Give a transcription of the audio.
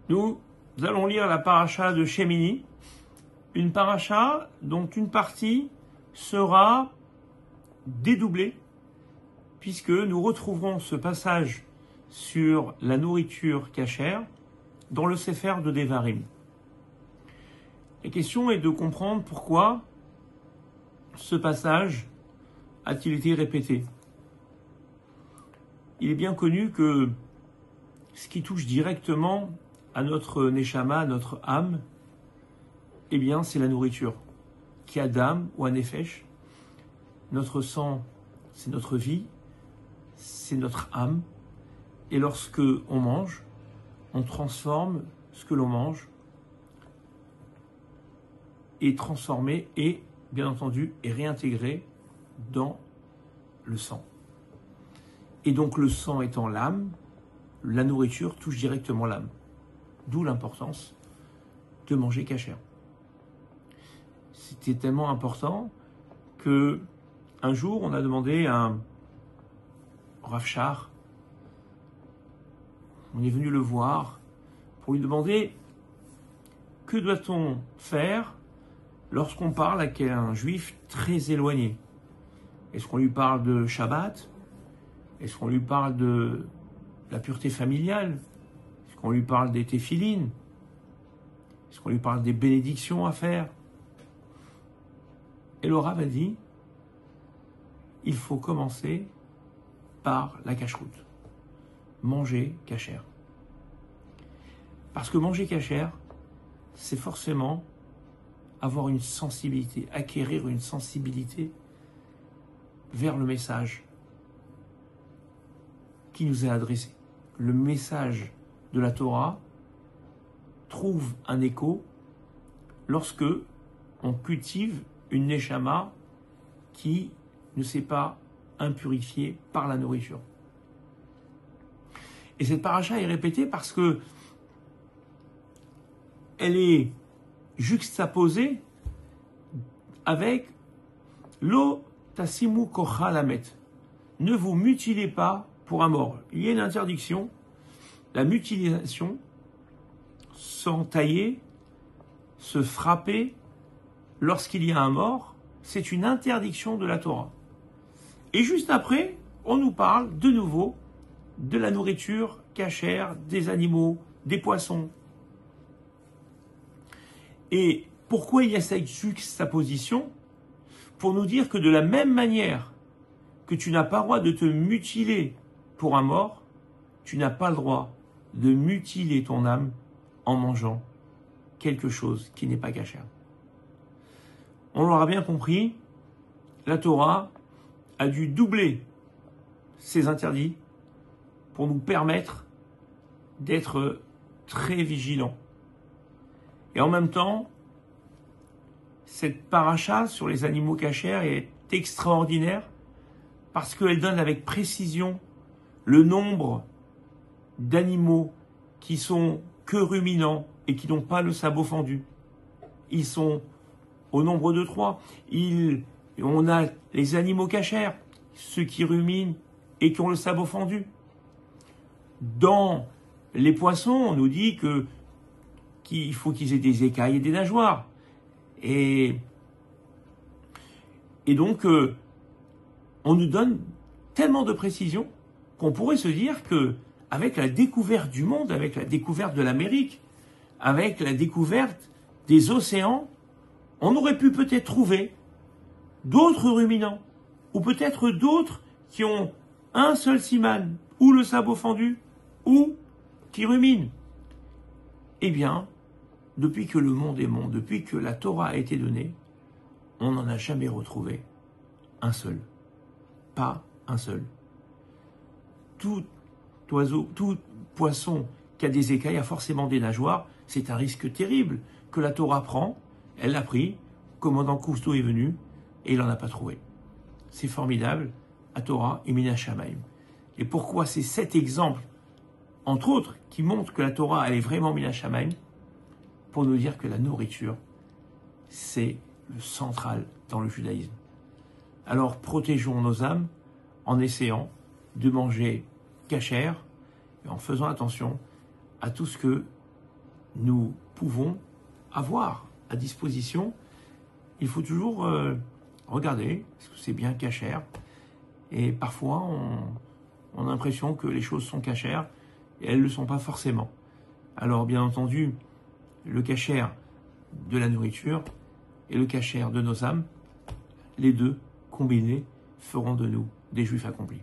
Nous allons lire la paracha de Shemini, une paracha dont une partie sera dédoublée, puisque nous retrouverons ce passage sur la nourriture cachère dans le Sefer de Devarim. La question est de comprendre pourquoi ce passage a-t-il été répété. Il est bien connu que ce qui touche directement à notre neshama, à notre âme, eh bien c'est la nourriture. Qui a d'âme ou un nefesh, notre sang, c'est notre vie, c'est notre âme. Et lorsque on mange, on transforme ce que l'on mange est transformé et, bien entendu, est réintégré dans le sang. Et donc le sang étant l'âme, la nourriture touche directement l'âme. D'où l'importance de manger cachère. C'était tellement important que un jour on a demandé à un Rav Shach, on est venu le voir pour lui demander que doit-on faire lorsqu'on parle à un juif très éloigné. Est-ce qu'on lui parle de Shabbat? Est-ce qu'on lui parle de la pureté familiale? Est-ce qu'on lui parle des téphilines? Est-ce qu'on lui parle des bénédictions à faire? Et le Rav a dit, il faut commencer par la cacheroute. Manger cachère. Parce que manger cachère, c'est forcément avoir une sensibilité, acquérir une sensibilité vers le message qui nous est adressé. Le message de la Torah trouve un écho lorsque on cultive une neshama qui ne s'est pas impurifiée par la nourriture. Et cette paracha est répétée parce que elle est juxtaposée avec lo tasimu kocha lamet. Ne vous mutilez pas pour un mort. Il y a une interdiction, la mutilation, s'entailler, se frapper lorsqu'il y a un mort, c'est une interdiction de la Torah. Et juste après, on nous parle de nouveau de la nourriture cachère, des animaux, des poissons. Et pourquoi il y a cette juxtaposition? Pour nous dire que de la même manière que tu n'as pas le droit de te mutiler pour un mort, tu n'as pas le droit de mutiler ton âme en mangeant quelque chose qui n'est pas cachère. On l'aura bien compris, la Torah a dû doubler ses interdits pour nous permettre d'être très vigilants. Et en même temps, cette paracha sur les animaux cachères est extraordinaire parce qu'elle donne avec précision le nombre d'animaux qui sont que ruminants et qui n'ont pas le sabot fendu. Ils sont au nombre de 3. On a les animaux cachères, ceux qui ruminent et qui ont le sabot fendu. Dans les poissons, on nous dit qu'il faut qu'ils aient des écailles et des nageoires. Et donc, on nous donne tellement de précision qu'on pourrait se dire que, avec la découverte du monde, avec la découverte de l'Amérique, avec la découverte des océans, on aurait pu peut-être trouver d'autres ruminants, ou peut-être d'autres qui ont un seul siman, ou le sabot fendu, ou qui ruminent. Eh bien, depuis que le monde est monde, depuis que la Torah a été donnée, on n'en a jamais retrouvé un seul. Pas un seul. Tout oiseau, tout poisson qui a des écailles a forcément des nageoires. C'est un risque terrible que la Torah prend. Elle l'a pris, commandant Cousteau est venu, et il n'en a pas trouvé. C'est formidable, à Torah et Mina Shamaim. Et pourquoi c'est cet exemple, entre autres, qui montre que la Torah, elle est vraiment Mina Shamaim, pour nous dire que la nourriture, c'est le central dans le judaïsme. Alors protégeons nos âmes en essayant de manger cachère et en faisant attention à tout ce que nous pouvons avoir à disposition, il faut toujours regarder, est-ce que c'est bien cachère? Et parfois, on a l'impression que les choses sont cachères et elles ne le sont pas forcément. Alors, bien entendu, le cachère de la nourriture et le cachère de nos âmes, les deux combinés feront de nous des Juifs accomplis.